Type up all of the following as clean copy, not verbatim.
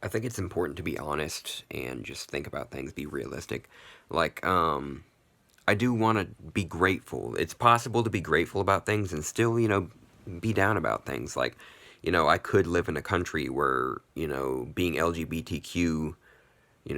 I think it's important to be honest and just think about things, be realistic. Like, I do want to be grateful. It's possible to be grateful about things and still, be down about things. Like, I could live in a country where, being LGBTQ,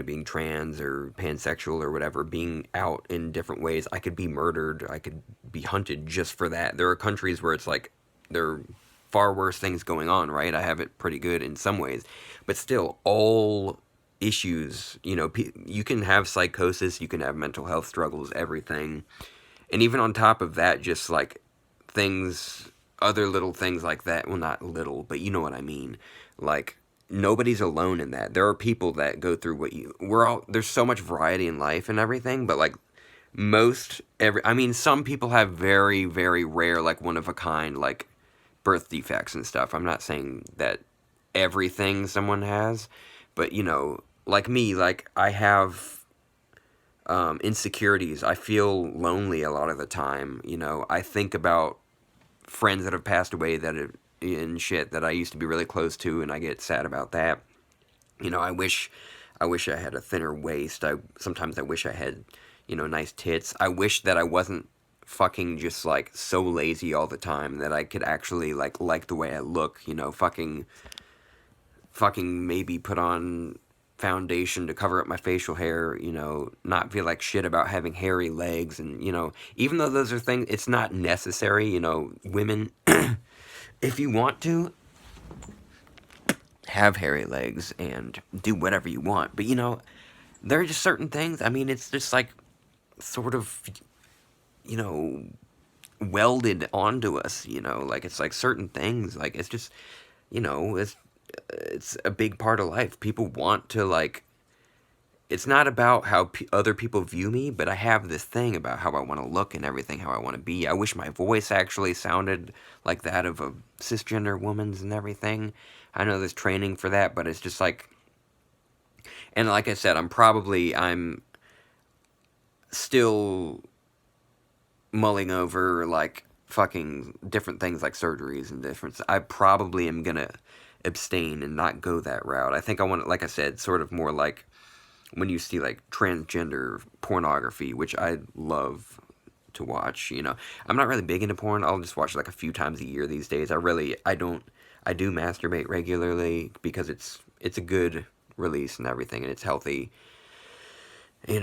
being trans or pansexual or whatever, being out in different ways, I could be murdered, I could be hunted just for that. There are countries where it's like, there are far worse things going on, right? I have it pretty good in some ways. But still, all issues, you can have psychosis, you can have mental health struggles, everything. And even on top of that, just like things, other little things like that. Well, not little, but you know what I mean. Like, nobody's alone in that. There are people that go through what we're all, there's so much variety in life and everything, but like, I mean, some people have very, very rare, like one of a kind, like birth defects and stuff. I'm not saying that everything someone has, but like me, like I have insecurities. I feel lonely a lot of the time. I think about friends that have passed away that have, and shit that I used to be really close to, and I get sad about that. I wish I had a thinner waist. I wish I had, nice tits. I wish that I wasn't fucking just like so lazy all the time that I could actually like the way I look. Fucking maybe put on foundation to cover up my facial hair, not feel like shit about having hairy legs, and even though those are things, it's not necessary, women, if you want to have hairy legs and do whatever you want, but there are just certain things. I mean, it's just like sort of, you know, welded onto us, like it's like certain things, like it's just, it's a big part of life. People want to like, it's not about how other people view me, but I have this thing about how I want to look and everything, how I want to be. I wish my voice actually sounded like that of a cisgender woman's and everything. I know there's training for that, but it's just like, and like I said, I'm still mulling over like fucking different things like surgeries and different. I probably am gonna abstain and not go that route. I think I want, like I said, sort of more like when you see like transgender pornography, which I love to watch. I'm not really big into porn. I'll just watch it like a few times a year these days. I don't, I do masturbate regularly because it's a good release and everything, and it's healthy. But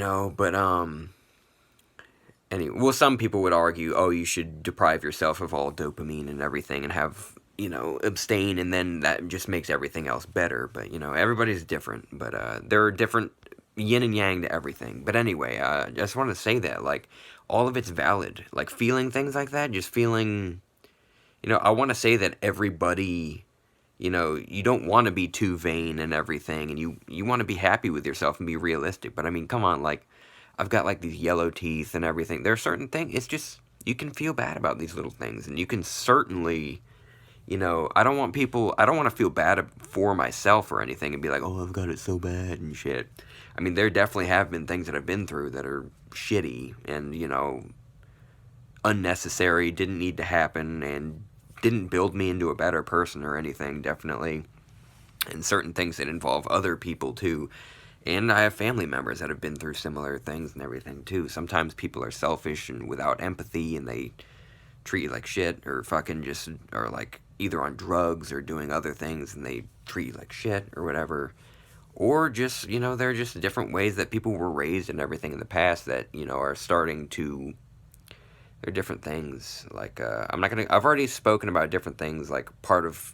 anyway, well, some people would argue, oh, you should deprive yourself of all dopamine and everything and have, abstain, and then that just makes everything else better. But, everybody's different. But there are different yin and yang to everything. But anyway, I just want to say that, like, all of it's valid. Like, feeling things like that, just feeling, I want to say that everybody, you don't want to be too vain and everything, and you want to be happy with yourself and be realistic. But I mean, come on, like, I've got like these yellow teeth and everything. There are certain things. It's just you can feel bad about these little things, and you can certainly, I don't want people. I don't want to feel bad for myself or anything, and be like, oh, I've got it so bad and shit. I mean, there definitely have been things that I've been through that are shitty and unnecessary, didn't need to happen, and didn't build me into a better person or anything. Definitely, and certain things that involve other people too. And I have family members that have been through similar things and everything too. Sometimes people are selfish and without empathy, and they treat you like shit, or fucking just are like either on drugs or doing other things, and they treat you like shit or whatever. Or just, there are just different ways that people were raised and everything in the past that, are starting to. There are different things. Like, I'm not gonna. I've already spoken about different things, like part of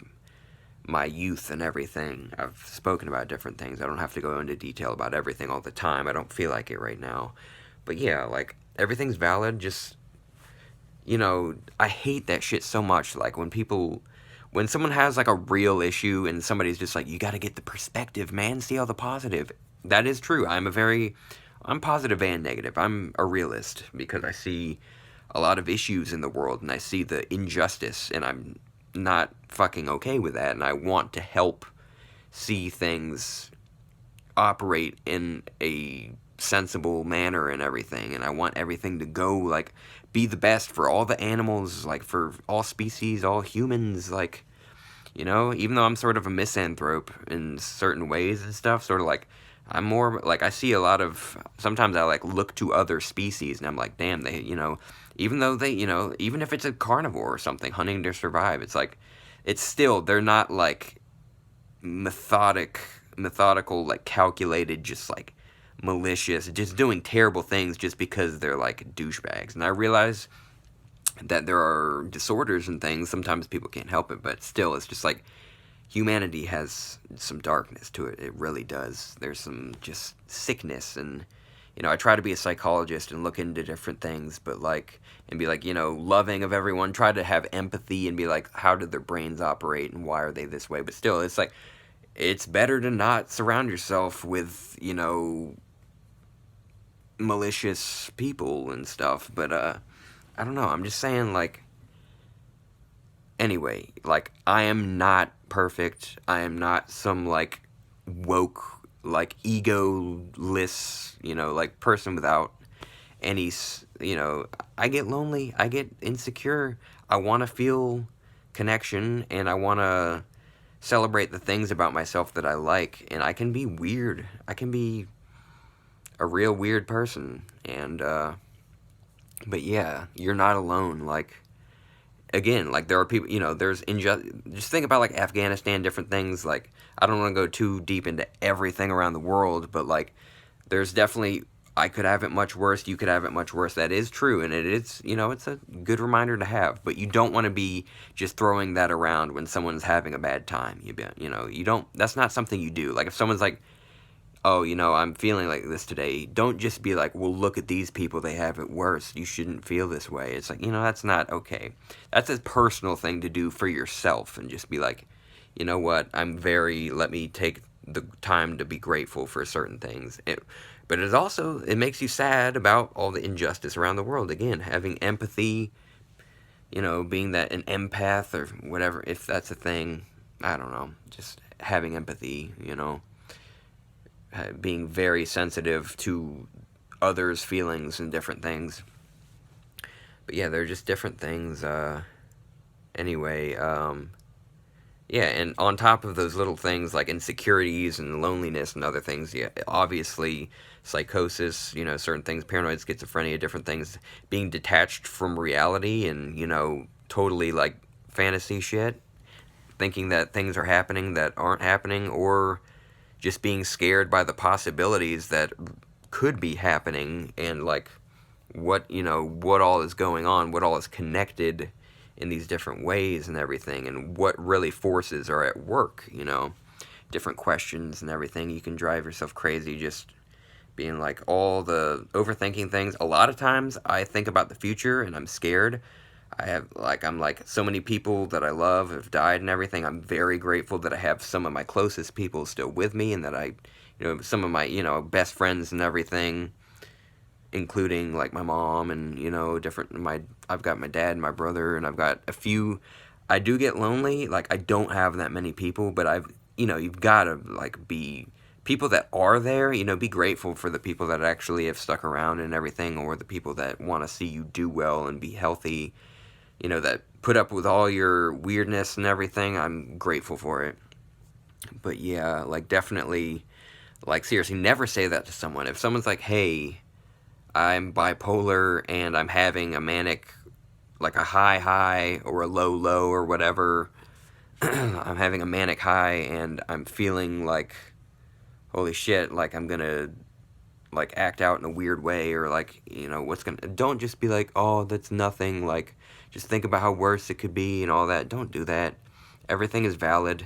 my youth and everything. I've spoken about different things. I don't have to go into detail about everything all the time. I don't feel like it right now. But yeah, like everything's valid. Just, I hate that shit so much. Like when someone has like a real issue and somebody's just like, you got to get the perspective, man. See all the positive. That is true. I'm positive and negative. I'm a realist because I see a lot of issues in the world and I see the injustice, and I'm not fucking okay with that, and I want to help see things operate in a sensible manner and everything, and I want everything to go like be the best for all the animals, like for all species, all humans, like You know, even though I'm sort of a misanthrope in certain ways and stuff, sort of like I'm more like I see a lot of sometimes I like look to other species and I'm like, damn, they, you know, even though they, you know, even if it's a carnivore or something hunting to survive, it's like it's still they're not like methodical, like calculated, just like malicious, just doing terrible things just because they're like douchebags. And I realize that there are disorders and things. Sometimes people can't help it, but still, it's just like humanity has some darkness to it. It really does. There's some just sickness, and you know, I try to be a psychologist and look into different things, but like, and be like, you know, loving of everyone. Try to have empathy and be like, how do their brains operate and why are they this way? But still, it's like, it's better to not surround yourself with, you know, malicious people and stuff. But I don't know. I'm just saying, like, anyway, like, I am not perfect. I am not some, like, woke, like, egoless, you know, like, person without any, you know, I get lonely. I get insecure. I want to feel connection, and I want to celebrate the things about myself that I like, and I can be weird. I can be a real weird person, and, but yeah, you're not alone. Like, again, like there are people, you know, there's just think about like Afghanistan, different things. Like, I don't want to go too deep into everything around the world, but like there's definitely, I could have it much worse, you could have it much worse. That is true, and it is, you know, it's a good reminder to have, but you don't want to be just throwing that around when someone's having a bad time. You know, you don't, that's not something you do. Like if someone's like, oh, you know, I'm feeling like this today, don't just be like, well, look at these people, they have it worse, you shouldn't feel this way. It's like, you know, that's not okay. That's a personal thing to do for yourself, and just be like, you know what, let me take the time to be grateful for certain things. But it also, it makes you sad about all the injustice around the world. Again, having empathy, you know, being that an empath or whatever, if that's a thing, I don't know, just having empathy, you know, being very sensitive to others' feelings and different things. But yeah, they're just different things. Anyway, yeah, and on top of those little things like insecurities and loneliness and other things, yeah, obviously psychosis, you know, certain things, paranoid schizophrenia, different things, being detached from reality and, you know, totally like fantasy shit, thinking that things are happening that aren't happening, or just being scared by the possibilities that could be happening, and like what, you know, what all is going on, what all is connected in these different ways and everything, and what really forces are at work, you know, different questions and everything. You can drive yourself crazy just being like all the overthinking things. A lot of times I think about the future and I'm scared. I'm like, so many people that I love have died and everything. I'm very grateful that I have some of my closest people still with me, and that I, you know, some of my, you know, best friends and everything, including like my mom and, you know, I've got my dad and my brother, and I've got a few. I do get lonely, like I don't have that many people, but you know, you've got to like be people that are there, you know, be grateful for the people that actually have stuck around and everything, or the people that want to see you do well and be healthy, you know, that put up with all your weirdness and everything. I'm grateful for it. But yeah, like definitely, like seriously, never say that to someone. If someone's like, hey, I'm bipolar and I'm having a manic, like a high or a low or whatever, I'm having a manic high and I'm feeling like, holy shit, like I'm gonna like act out in a weird way, or like, you know, don't just be like, oh, that's nothing, like just think about how worse it could be and all that. Don't do that. Everything is valid.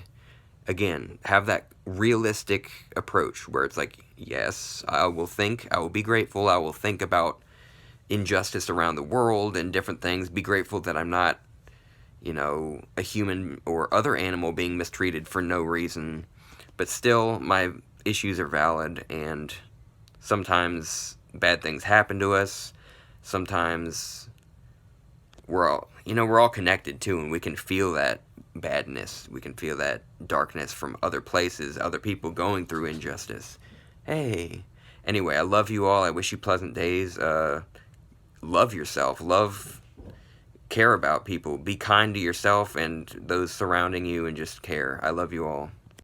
Again, have that realistic approach where it's like, yes, I will be grateful, I will think about injustice around the world and different things, be grateful that I'm not, you know, a human or other animal being mistreated for no reason, but still my issues are valid, and sometimes bad things happen to us. Sometimes we're all connected too, and we can feel that badness. We can feel that darkness from other places, other people going through injustice. Hey. Anyway, I love you all. I wish you pleasant days. Love yourself. Love care about people. Be kind to yourself and those surrounding you, and just care. I love you all.